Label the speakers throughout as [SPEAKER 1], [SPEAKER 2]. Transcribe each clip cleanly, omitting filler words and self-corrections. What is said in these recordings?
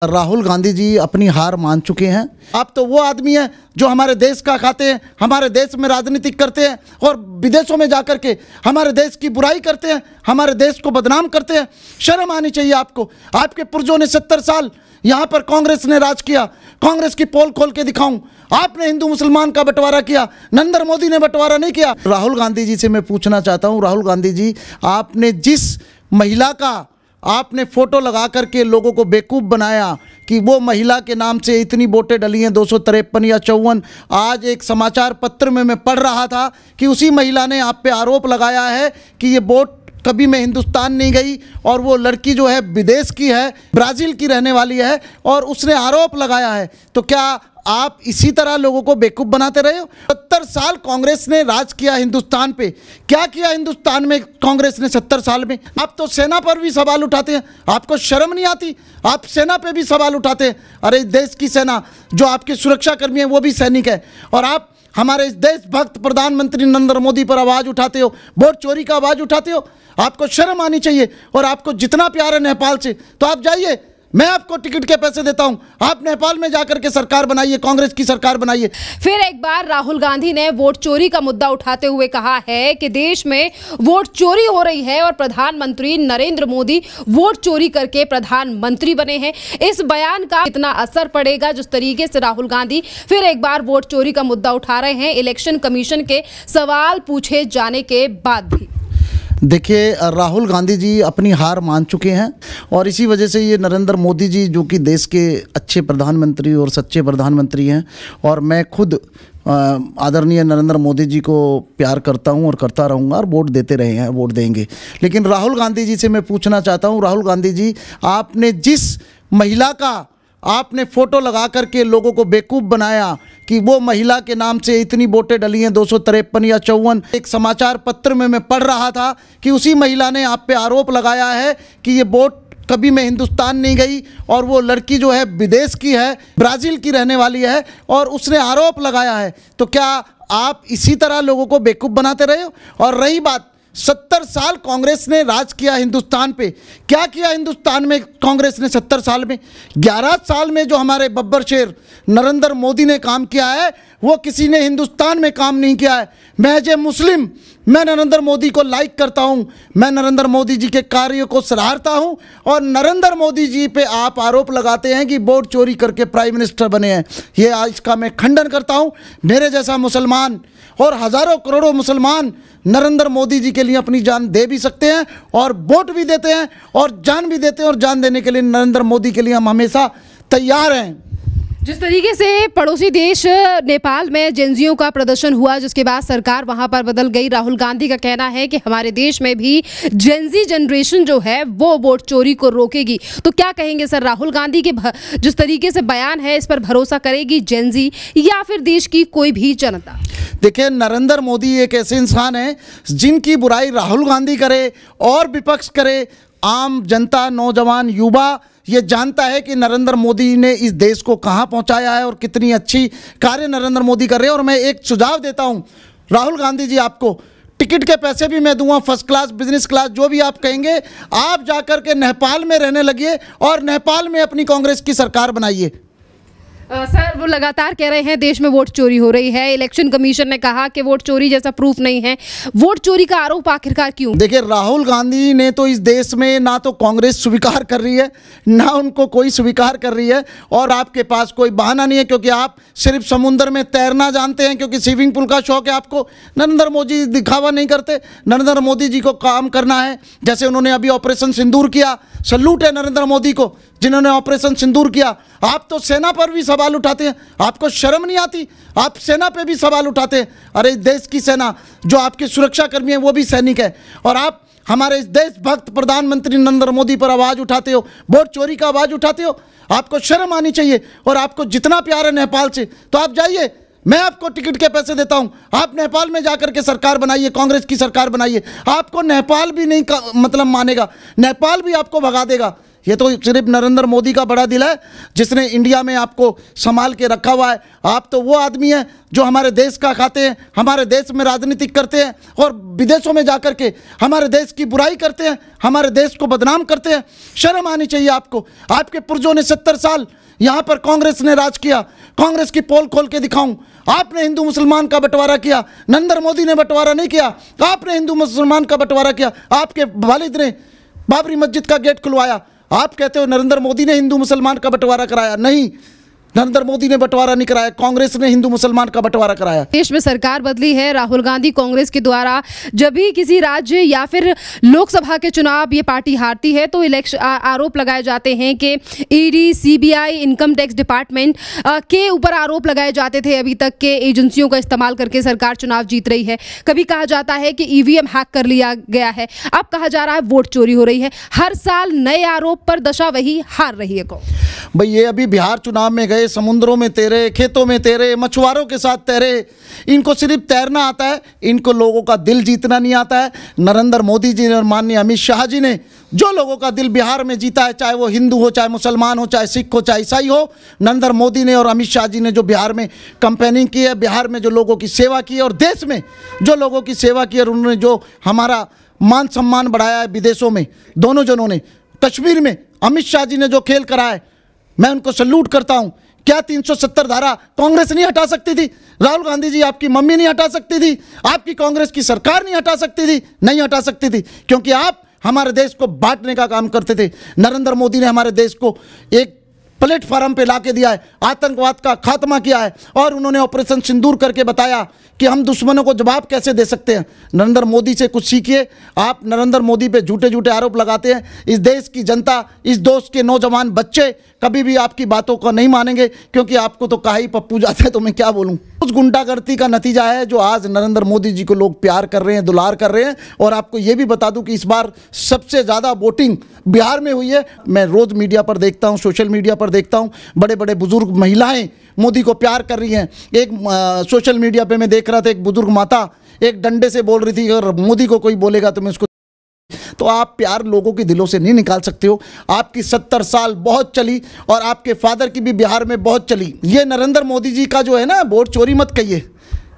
[SPEAKER 1] राहुल गांधी जी अपनी हार मान चुके हैं। आप तो वो आदमी हैं जो हमारे देश का खाते हैं, हमारे देश में राजनीति करते हैं और विदेशों में जाकर के हमारे देश की बुराई करते हैं, हमारे देश को बदनाम करते हैं। शर्म आनी चाहिए आपको। आपके पुरजों ने 70 साल यहाँ पर कांग्रेस ने राज किया। कांग्रेस की पोल खोल के दिखाऊं, आपने हिंदू मुसलमान का बंटवारा किया, नरेंद्र मोदी ने बंटवारा नहीं किया। राहुल गांधी जी से मैं पूछना चाहता हूँ, राहुल गांधी जी, आपने जिस महिला का आपने फोटो लगा करके लोगों को बेवकूफ़ बनाया कि वो महिला के नाम से इतनी वोटें डली हैं 253 या 54। आज एक समाचार पत्र में मैं पढ़ रहा था कि उसी महिला ने आप पे आरोप लगाया है कि ये वोट कभी मैं हिंदुस्तान नहीं गई और वो लड़की जो है विदेश की है, ब्राज़ील की रहने वाली है, और उसने आरोप लगाया है। तो क्या आप इसी तरह लोगों को बेवकूफ़ बनाते रहे हो? 70 साल कांग्रेस ने राज किया हिंदुस्तान पे। क्या किया हिंदुस्तान में कांग्रेस ने 70 साल में? आप तो सेना पर भी सवाल उठाते हैं, आपको शर्म नहीं आती? आप सेना पे भी सवाल उठाते हैं। अरे देश की सेना, जो आपके सुरक्षा कर्मी हैं वो भी सैनिक है, और आप हमारे इस देशभक्त प्रधानमंत्री नरेंद्र मोदी पर आवाज़ उठाते हो, वोट चोरी का आवाज़ उठाते हो। आपको शर्म आनी चाहिए। और आपको जितना प्यार है नेपाल से, तो आप जाइए, मैं आपको टिकट के पैसे देता हूं, आप नेपाल में जाकर के सरकार बनाइए, कांग्रेस की सरकार बनाइए।
[SPEAKER 2] फिर एक बार राहुल गांधी ने वोट चोरी का मुद्दा उठाते हुए कहा है कि देश में वोट चोरी हो रही है और प्रधानमंत्री नरेंद्र मोदी वोट चोरी करके प्रधानमंत्री बने हैं। इस बयान का कितना असर पड़ेगा? जिस तरीके से राहुल गांधी फिर एक बार वोट चोरी का मुद्दा उठा रहे हैं इलेक्शन कमीशन के सवाल पूछे जाने के बाद भी।
[SPEAKER 1] देखिए, राहुल गांधी जी अपनी हार मान चुके हैं और इसी वजह से ये नरेंद्र मोदी जी, जो कि देश के अच्छे प्रधानमंत्री और सच्चे प्रधानमंत्री हैं, और मैं खुद आदरणीय नरेंद्र मोदी जी को प्यार करता हूं और करता रहूंगा और वोट देते रहे हैं, वोट देंगे। लेकिन राहुल गांधी जी से मैं पूछना चाहता हूं, राहुल गांधी जी, आपने जिस महिला का आपने फ़ोटो लगा करके लोगों को बेवकूफ़ बनाया कि वो महिला के नाम से इतनी वोटें डली हैं 253 या 54। एक समाचार पत्र में मैं पढ़ रहा था कि उसी महिला ने आप पे आरोप लगाया है कि ये वोट कभी मैं हिंदुस्तान नहीं गई और वो लड़की जो है विदेश की है, ब्राज़ील की रहने वाली है, और उसने आरोप लगाया है। तो क्या आप इसी तरह लोगों को बेवकूफ़ बनाते रहे हो? और रही बात, 70 साल कांग्रेस ने राज किया हिंदुस्तान पे। क्या किया हिंदुस्तान में कांग्रेस ने 70 साल में? 11 साल में जो हमारे बब्बर शेर नरेंद्र मोदी ने काम किया है, वो किसी ने हिंदुस्तान में काम नहीं किया है। मैं एज ए मुस्लिम, मैं नरेंद्र मोदी को लाइक करता हूं, मैं नरेंद्र मोदी जी के कार्यों को सराहता हूं, और नरेंद्र मोदी जी पे आप आरोप लगाते हैं कि वोट चोरी करके प्राइम मिनिस्टर बने हैं। ये इसका मैं खंडन करता हूं। मेरे जैसा मुसलमान और हज़ारों करोड़ों मुसलमान नरेंद्र मोदी जी के लिए अपनी जान दे भी सकते हैं और वोट भी देते हैं और जान भी देते हैं, और जान देने के लिए नरेंद्र मोदी के लिए हम हमेशा तैयार हैं।
[SPEAKER 2] जिस तरीके से पड़ोसी देश नेपाल में जेनजियों का प्रदर्शन हुआ, जिसके बाद सरकार वहां पर बदल गई, राहुल गांधी का कहना है कि हमारे देश में भी जेनजी जनरेशन जो है वो वोट चोरी को रोकेगी। तो क्या कहेंगे सर, राहुल गांधी के जिस तरीके से बयान है, इस पर भरोसा करेगी जेनजी या फिर देश की कोई भी जनता?
[SPEAKER 1] देखिए, नरेंद्र मोदी एक ऐसे इंसान है जिनकी बुराई राहुल गांधी करे और विपक्ष करे, आम जनता, नौजवान, युवा ये जानता है कि नरेंद्र मोदी ने इस देश को कहां पहुंचाया है और कितनी अच्छी कार्य नरेंद्र मोदी कर रहे हैं। और मैं एक सुझाव देता हूं राहुल गांधी जी, आपको टिकट के पैसे भी मैं दूंगा, फर्स्ट क्लास, बिजनेस क्लास, जो भी आप कहेंगे। आप जाकर के नेपाल में रहने लगिए और नेपाल में अपनी कांग्रेस की सरकार बनाइए।
[SPEAKER 2] सर, वो लगातार कह रहे हैं देश में वोट चोरी हो रही है। इलेक्शन कमीशन ने कहा कि वोट चोरी जैसा प्रूफ नहीं है। वोट चोरी का आरोप आखिरकार क्यों?
[SPEAKER 1] देखिए, राहुल गांधी ने तो इस देश में ना तो कांग्रेस स्वीकार कर रही है, ना उनको कोई स्वीकार कर रही है, और आपके पास कोई बहाना नहीं है, क्योंकि आप सिर्फ समुद्र में तैरना जानते हैं, क्योंकि स्विमिंग पूल का शौक है आपको। नरेंद्र मोदी दिखावा नहीं करते। नरेंद्र मोदी जी को काम करना है, जैसे उन्होंने अभी ऑपरेशन सिंदूर किया। सल्यूट है नरेंद्र मोदी को जिन्होंने ऑपरेशन सिंदूर किया। आप तो सेना पर भी सवाल उठाते हैं, आपको शर्म नहीं आती? आप सेना पे भी सवाल उठाते हैं। अरे देश की सेना, जो आपके सुरक्षा कर्मी हैं वो भी सैनिक है, और आप हमारे इस देशभक्त प्रधानमंत्री नरेंद्र मोदी पर आवाज़ उठाते हो, वोट चोरी का आवाज़ उठाते हो। आपको शर्म आनी चाहिए। और आपको जितना प्यार है नेपाल से, तो आप जाइए, मैं आपको टिकट के पैसे देता हूं, आप नेपाल में जाकर के सरकार बनाइए, कांग्रेस की सरकार बनाइए। आपको नेपाल भी नहीं मतलब मानेगा, नेपाल भी आपको भगा देगा। ये तो सिर्फ नरेंद्र मोदी का बड़ा दिल है जिसने इंडिया में आपको संभाल के रखा हुआ है। आप तो वो आदमी हैं जो हमारे देश का खाते हैं, हमारे देश में राजनीति करते हैं और विदेशों में जाकर के हमारे देश की बुराई करते हैं, हमारे देश को बदनाम करते हैं। शर्म आनी चाहिए आपको। आपके पुरजों ने 70 साल यहाँ पर कांग्रेस ने राज किया। कांग्रेस की पोल खोल के दिखाऊं, आपने हिंदू मुसलमान का बंटवारा किया, नरेंद्र मोदी ने बंटवारा नहीं किया। आपने हिंदू मुसलमान का बंटवारा किया, आपके वालिद ने बाबरी मस्जिद का गेट खुलवाया। आप कहते हो नरेंद्र मोदी ने हिंदू मुसलमान का बंटवारा कराया, नहीं, नरेंद्र मोदी ने बंटवारा नहीं कराया, कांग्रेस ने हिंदू मुसलमान का बंटवारा कराया।
[SPEAKER 2] देश में सरकार बदली है, राहुल गांधी कांग्रेस के द्वारा जब भी किसी राज्य या फिर लोकसभा के चुनाव ये पार्टी हारती है तो इलेक्शन आरोप लगाए जाते हैं कि ED, CBI, income tax department के ऊपर आरोप लगाए जाते थे अभी तक के एजेंसियों का इस्तेमाल करके सरकार चुनाव जीत रही है। कभी कहा जाता है कि ईवीएम हैक कर लिया गया है, अब कहा जा रहा है वोट चोरी हो रही है। हर साल नए आरोप पर दशा वही हार रही है। कौन
[SPEAKER 1] भाई, ये अभी बिहार चुनाव में गए, समुद्रों में तैरे, खेतों में तैरे, मछुआरों के साथ तैरे। इनको सिर्फ तैरना आता है, इनको लोगों का दिल जीतना नहीं आता है। नरेंद्र मोदी जी और माननीय अमित शाह जी ने जो लोगों का दिल बिहार में जीता है, चाहे वो हिंदू हो, चाहे मुसलमान हो, चाहे सिख हो, चाहे ईसाई हो, नरेंद्र मोदी ने और अमित शाह जी ने जो बिहार में कैंपेनिंग की है, बिहार में जो लोगों की सेवा की है और देश में जो लोगों की सेवा की है, और उन्होंने जो हमारा मान सम्मान बढ़ाया है विदेशों में, दोनों जनों ने, कश्मीर में अमित शाह जी ने जो खेल करा है, मैं उनको सल्यूट करता हूं। क्या 370 धारा कांग्रेस नहीं हटा सकती थी? राहुल गांधी जी, आपकी मम्मी नहीं हटा सकती थी? आपकी कांग्रेस की सरकार नहीं हटा सकती थी? नहीं हटा सकती थी, क्योंकि आप हमारे देश को बांटने का काम करते थे। नरेंद्र मोदी ने हमारे देश को एक प्लेटफॉर्म पे लाके दिया है, आतंकवाद का खात्मा किया है, और उन्होंने ऑपरेशन सिंदूर करके बताया कि हम दुश्मनों को जवाब कैसे दे सकते हैं। नरेंद्र मोदी से कुछ सीखिए। आप नरेंद्र मोदी पे झूठे झूठे आरोप लगाते हैं। इस देश की जनता, इस देश के नौजवान बच्चे कभी भी आपकी बातों को नहीं मानेंगे, क्योंकि आपको तो कहा ही पप्पू जाते हैं, तो मैं क्या बोलूं। उस गुंडागर्दी का नतीजा है जो आज नरेंद्र मोदी जी को लोग प्यार कर रहे हैं, दुलार कर रहे हैं। और आपको ये भी बता दूं कि इस बार सबसे ज़्यादा वोटिंग बिहार में हुई है। मैं रोज़ मीडिया पर देखता हूं, सोशल मीडिया पर देखता हूं, बड़े बड़े बुजुर्ग महिलाएं मोदी को प्यार कर रही हैं। एक सोशल मीडिया पे मैं देख रहा था, एक बुजुर्ग माता एक डंडे से बोल रही थी, अगर मोदी को कोई बोलेगा तो मैं उसको। तो आप प्यार लोगों के दिलों से नहीं निकाल सकते हो। आपकी 70 साल बहुत चली, और आपके फादर की भी बिहार में बहुत चली। ये नरेंद्र मोदी जी का जो है ना, वोट चोरी मत कहिए,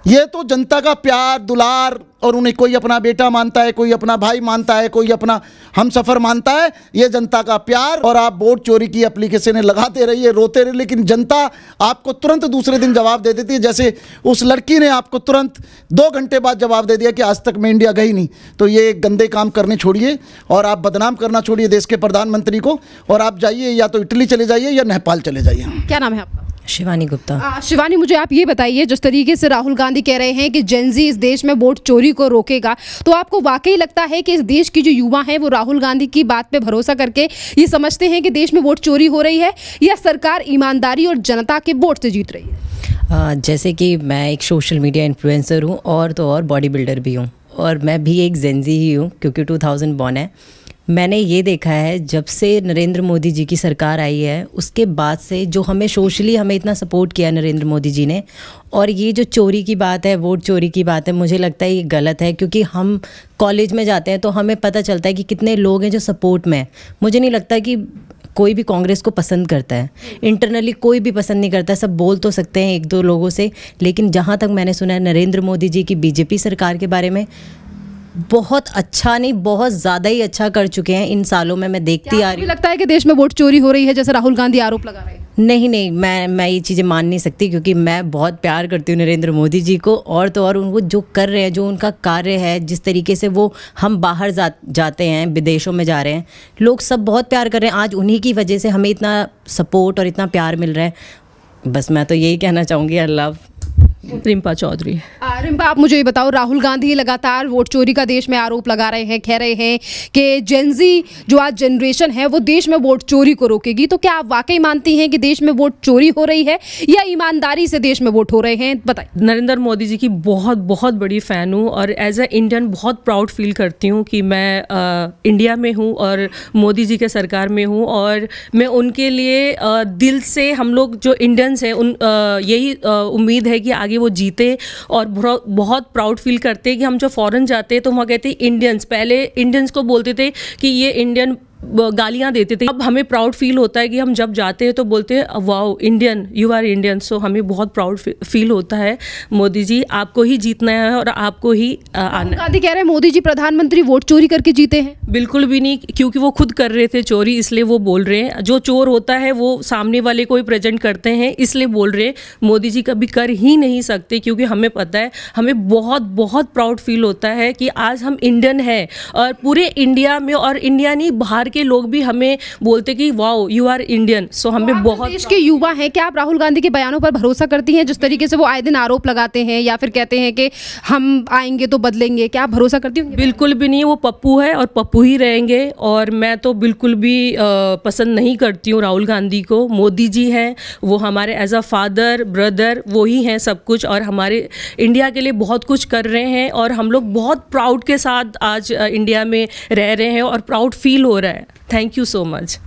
[SPEAKER 1] ये तो जनता का प्यार, दुलार, और उन्हें कोई अपना बेटा मानता है, कोई अपना भाई मानता है, कोई अपना हमसफ़र मानता है। ये जनता का प्यार। और आप वोट चोरी की एप्लीकेशनें लगाते रहिए, रोते रहिए, लेकिन जनता आपको तुरंत दूसरे दिन जवाब दे देती है। जैसे उस लड़की ने आपको तुरंत 2 घंटे बाद जवाब दे दिया कि आज तक मैं इंडिया गई नहीं। तो ये गंदे काम करने छोड़िए, और आप बदनाम करना छोड़िए देश के प्रधानमंत्री को, और आप जाइए या तो इटली चले जाइए या नेपाल चले जाइए।
[SPEAKER 2] क्या नाम है आपका?
[SPEAKER 3] शिवानी गुप्ता।
[SPEAKER 2] शिवानी, मुझे आप ये बताइए, जिस तरीके से राहुल गांधी कह रहे हैं कि जेनजी इस देश में वोट चोरी को रोकेगा, तो आपको वाकई लगता है कि इस देश की जो युवा हैं वो राहुल गांधी की बात पे भरोसा करके ये समझते हैं कि देश में वोट चोरी हो रही है, या सरकार ईमानदारी और जनता के वोट से जीत रही है?
[SPEAKER 3] जैसे कि मैं एक सोशल मीडिया इन्फ्लुएंसर हूँ, और तो और बॉडी बिल्डर भी हूँ, और मैं भी एक जेनजी ही हूँ क्योंकि 2000 बॉर्न है। मैंने ये देखा है, जब से नरेंद्र मोदी जी की सरकार आई है उसके बाद से जो हमें सोशली हमें इतना सपोर्ट किया नरेंद्र मोदी जी ने, और ये जो चोरी की बात है, वोट चोरी की बात है, मुझे लगता है ये गलत है। क्योंकि हम कॉलेज में जाते हैं तो हमें पता चलता है कि कितने लोग हैं जो सपोर्ट में हैं। मुझे नहीं लगता कि कोई भी कांग्रेस को पसंद करता है, इंटरनली कोई भी पसंद नहीं करता। सब बोल तो सकते हैं 1-2 लोगों से, लेकिन जहाँ तक मैंने सुना है नरेंद्र मोदी जी की बीजेपी सरकार के बारे में, बहुत अच्छा नहीं, बहुत ज़्यादा ही अच्छा कर चुके हैं इन सालों में। मैं देखती आ रही हूँ।
[SPEAKER 2] लगता है कि देश में वोट चोरी हो रही है जैसे राहुल गांधी आरोप लगा रहे हैं?
[SPEAKER 3] नहीं, मैं ये चीज़ें मान नहीं सकती, क्योंकि मैं बहुत प्यार करती हूँ नरेंद्र मोदी जी को, और तो और उनको जो कर रहे हैं, जो उनका कार्य है, जिस तरीके से वो हम बाहर जाते हैं, विदेशों में जा रहे हैं, लोग सब बहुत प्यार कर रहे हैं। आज उन्हीं की वजह से हमें इतना सपोर्ट और इतना प्यार मिल रहा है। बस मैं तो यही कहना चाहूँगी, आई लव
[SPEAKER 4] रिम्पा चौधरी।
[SPEAKER 2] रिम्पा, आप मुझे ये बताओ, राहुल गांधी लगातार वोट चोरी का देश में आरोप लगा रहे हैं, कह रहे हैं कि जेनजी जो आज जनरेशन है वो देश में वोट चोरी को रोकेगी। तो क्या आप वाकई मानती हैं कि देश में वोट चोरी हो रही है, या ईमानदारी से देश में वोट हो रहे हैं? बताइए।
[SPEAKER 4] नरेंद्र मोदी जी की बहुत बहुत बड़ी फ़ैन हूँ, और एज ए इंडियन बहुत प्राउड फील करती हूँ कि मैं इंडिया में हूँ और मोदी जी के सरकार में हूँ, और मैं उनके लिए दिल से, हम लोग जो इंडियंस हैं यही उम्मीद है कि आगे वो जीते। और बहुत प्राउड फील करते हैं कि हम जो फॉरेन जाते हैं तो वहाँ कहते हैं इंडियंस, पहले इंडियंस को बोलते थे कि ये इंडियन गालियाँ देते थे। अब हमें प्राउड फील होता है कि हम जब जाते हैं तो बोलते हैं wow Indian, you are Indian. So हमें बहुत प्राउड फील होता है। मोदी जी आपको ही जीतना है और आपको ही आना।
[SPEAKER 2] गांधी कह रहे हैं मोदी जी प्रधानमंत्री वोट चोरी करके जीते हैं।
[SPEAKER 4] बिल्कुल भी नहीं, क्योंकि वो खुद कर रहे थे चोरी, इसलिए वो बोल रहे हैं। जो चोर होता है वो सामने वाले को ही प्रेजेंट करते हैं, इसलिए बोल रहे हैं। मोदी जी कभी कर ही नहीं सकते, क्योंकि हमें पता है, हमें बहुत बहुत प्राउड फील होता है कि आज हम इंडियन हैं और पूरे इंडिया में, और इंडिया नहीं बाहर के लोग भी हमें बोलते कि wow you are Indian. So हमें बहुत।
[SPEAKER 2] देश के युवा हैं, क्या आप राहुल गांधी के बयानों पर भरोसा करती हैं? जिस तरीके से वो आए दिन आरोप लगाते हैं या फिर कहते हैं कि हम आएंगे तो बदलेंगे, क्या आप भरोसा करती हैं?
[SPEAKER 4] बिल्कुल भी नहीं, वो पप्पू है और पप्पू ही रहेंगे। और मैं तो बिल्कुल भी पसंद नहीं करती हूँ राहुल गांधी को। मोदी जी हैं, वो हमारे एज अ फादर ब्रदर वो ही हैं सब कुछ, और हमारे इंडिया के लिए बहुत कुछ कर रहे हैं। और हम लोग बहुत प्राउड के साथ आज इंडिया में रह रहे हैं और प्राउड फील हो रहा है। Thank you so much.